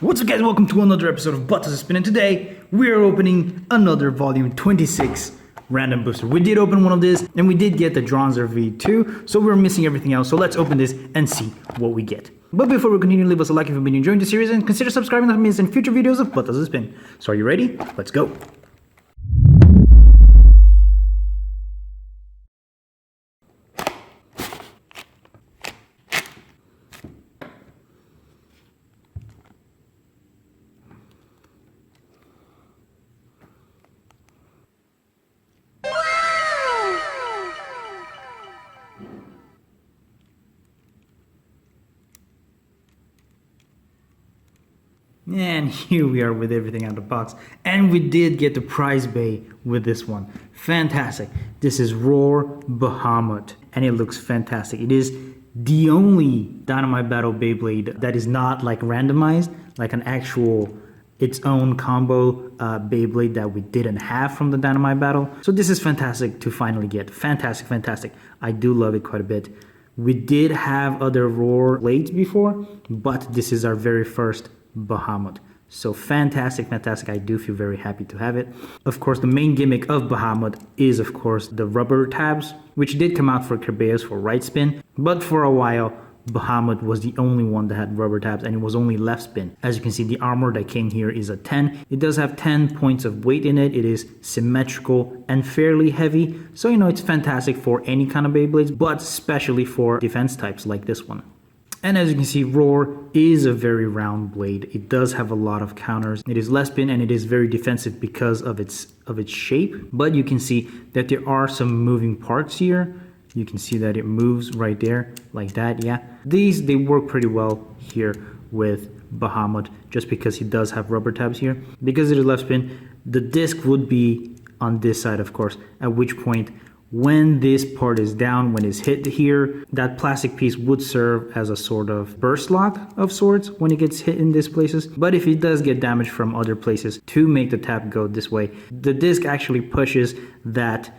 What's up guys, welcome to another episode of Buttons Spin, and today we are opening another volume 26 random booster. We did open one of this and we did get the Dronzer V2, so we're missing everything else, so let's open this and see what we get. But before we continue, leave us a like if you've been enjoying the series and consider subscribing to miss future videos of Buttons Spin. So are you ready? Let's go! And here we are with everything out of the box, and we did get the prize bay with this one. Fantastic. This is Roar Bahamut and it looks fantastic. It is the only Dynamite Battle Beyblade that is not like randomized, like an actual its own combo Beyblade that we didn't have from the Dynamite Battle. So this is fantastic to finally get. Fantastic. I do love it quite a bit. We did have other Roar blades before, but this is our very first Bahamut. So fantastic. I do feel very happy to have it. Of course, the main gimmick of Bahamut is of course the rubber tabs, which did come out for Kerbeus for right spin, but for a while Bahamut was the only one that had rubber tabs, and it was only left spin. As you can see, the armor that came here is a 10. It does have 10 points of weight in it. It is symmetrical and fairly heavy, so you know it's fantastic for any kind of Beyblades, but especially for defense types like this one. And as you can see, Roar is a very round blade. It does have a lot of counters. It is less spin and it is very defensive because of its shape. But you can see that there are some moving parts here. You can see that it moves right there like that. Yeah, they work pretty well here with Bahamut, just because he does have rubber tabs here. Because it is left spin, the disc would be on this side, of course, at which point when this part is down, when it's hit here, that plastic piece would serve as a sort of burst lock of sorts when it gets hit in these places. But if it does get damaged from other places, to make the tap go this way, the disc actually pushes that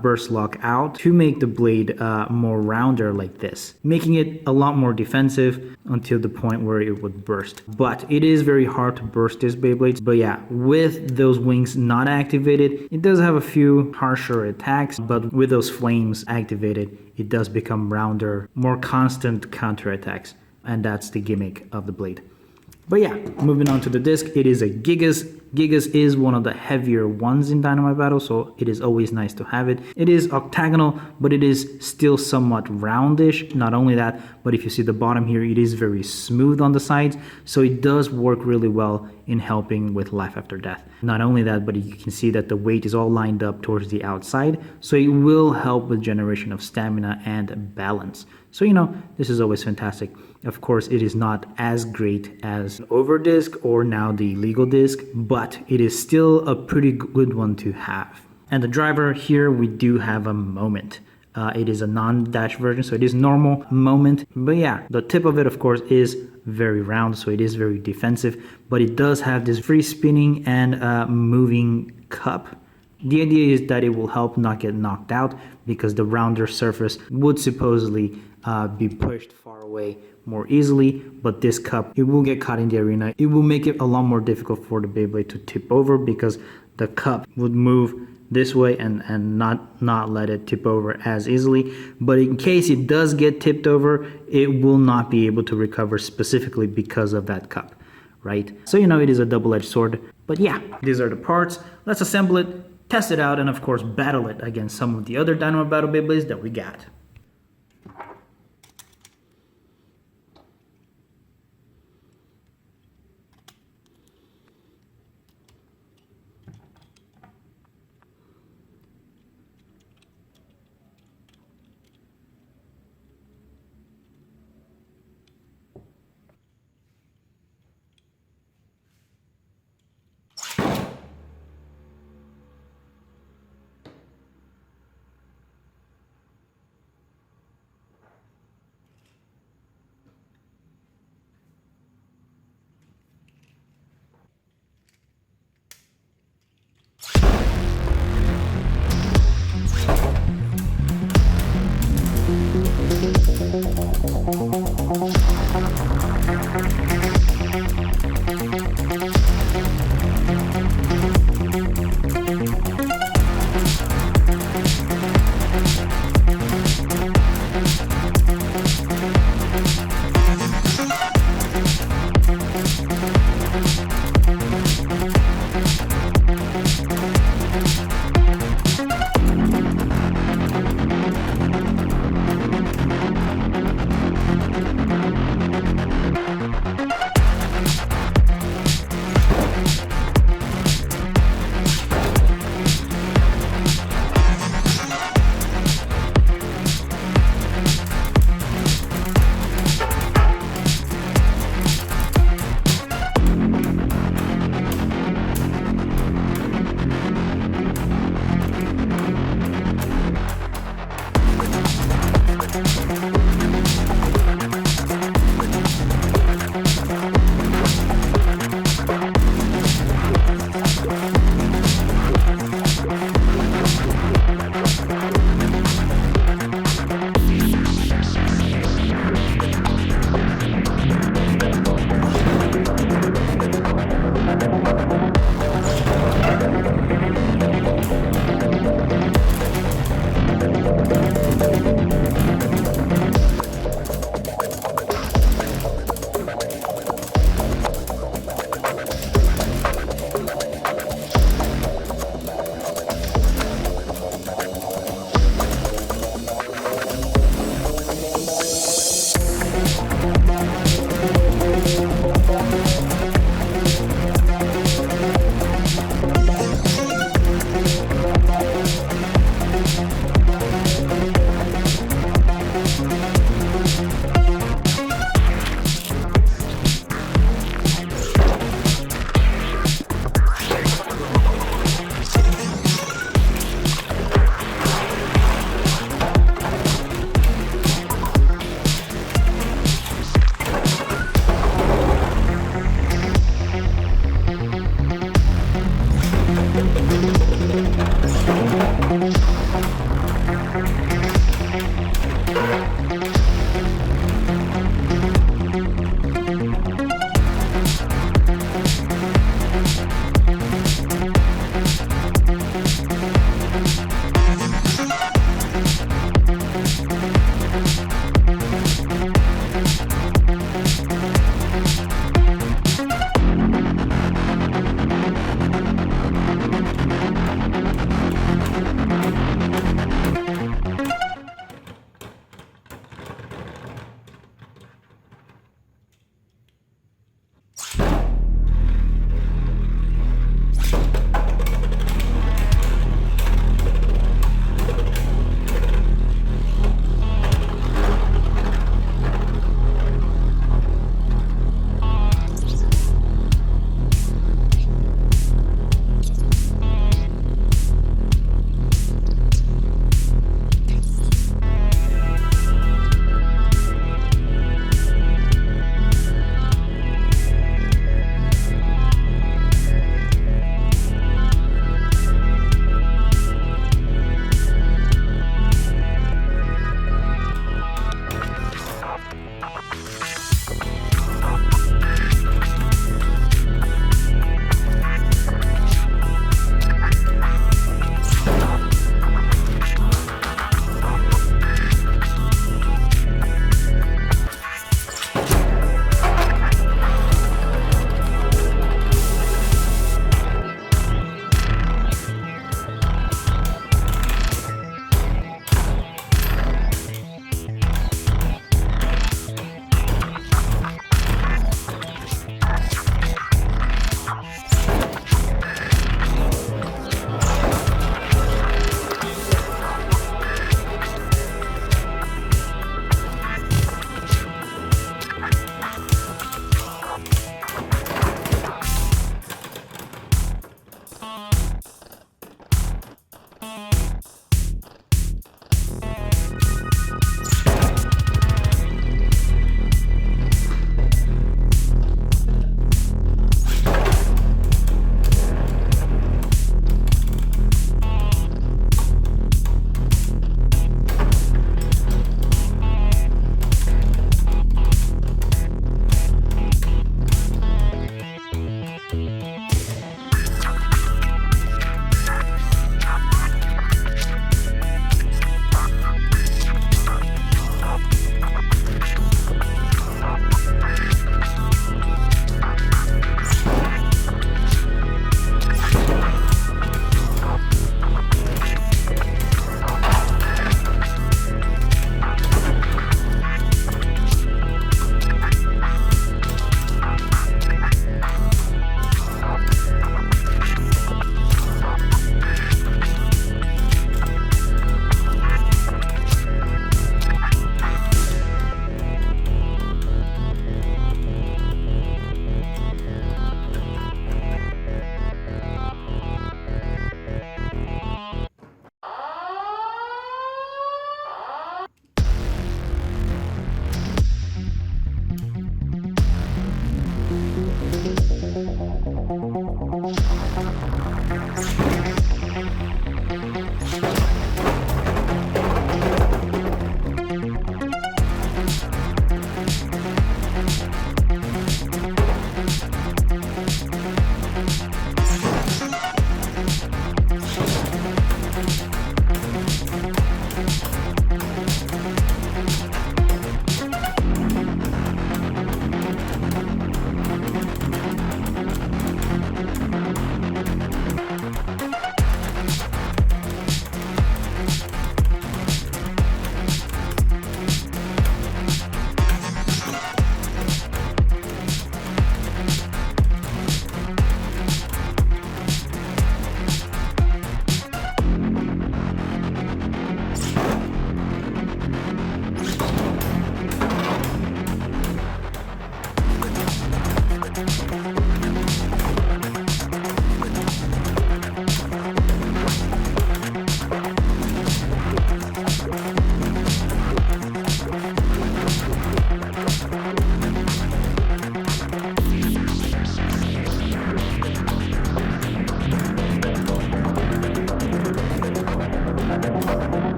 burst lock out to make the blade more rounder like this, making it a lot more defensive until the point where it would burst. But it is very hard to burst this Beyblade. But yeah, with those wings not activated, it does have a few harsher attacks, but with those flames activated, it does become rounder, more constant counter attacks, and that's the gimmick of the blade. But yeah, moving on to the disc, it is a Gigas. Gigas is one of the heavier ones in Dynamite Battle, so it is always nice to have it. It is octagonal, but it is still somewhat roundish. Not only that, but if you see the bottom here, it is very smooth on the sides, so it does work really well in helping with life after death. Not only that, but you can see that the weight is all lined up towards the outside, so it will help with generation of stamina and balance. So you know, this is always fantastic. Of course, it is not as great as an over disc or now the legal disc, but it is still a pretty good one to have. And the driver here, we do have a moment. It is a non-dash version, so it is normal moment. But yeah, the tip of it, of course, is very round, so it is very defensive. But it does have this free spinning and moving cup. The idea is that it will help not get knocked out, because the rounder surface would supposedly be pushed far away more easily, but this cup, it will get caught in the arena. It will make it a lot more difficult for the Beyblade to tip over, because the cup would move this way and not let it tip over as easily. But in case it does get tipped over, it will not be able to recover specifically because of that cup, right? So you know, it is a double-edged sword. But yeah, these are the parts. Let's assemble it, test it out, and of course battle it against some of the other Dynamite Battle Beyblades that we got.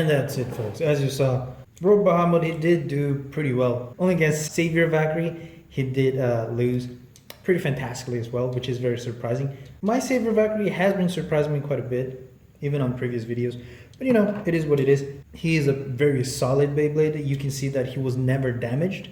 And that's it, folks. As you saw, Roar Bahamut, he did do pretty well. Only against Savior Valkyrie, he did lose pretty fantastically as well, which is very surprising. My Savior Valkyrie has been surprising me quite a bit, even on previous videos. But you know, it is what it is. He is a very solid Beyblade. You can see that he was never damaged,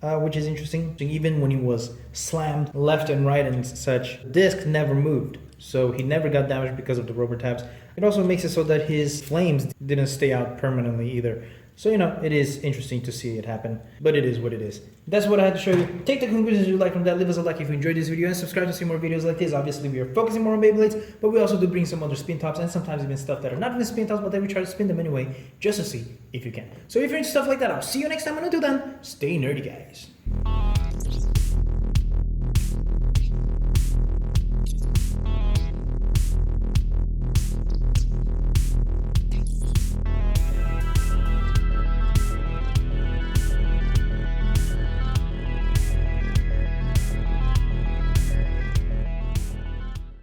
which is interesting. Even when he was slammed left and right and such, the disc never moved. So he never got damaged because of the rubber tabs. It also makes it so that his flames didn't stay out permanently either. So, you know, it is interesting to see it happen, but it is what it is. That's what I had to show you. Take the conclusions you like from that. Leave us a like if you enjoyed this video and subscribe to see more videos like this. Obviously, we are focusing more on Beyblades, but we also do bring some other spin tops and sometimes even stuff that are not even spin tops, but then we try to spin them anyway, just to see if you can. So if you're into stuff like that, I'll see you next time, and until then, stay nerdy, guys.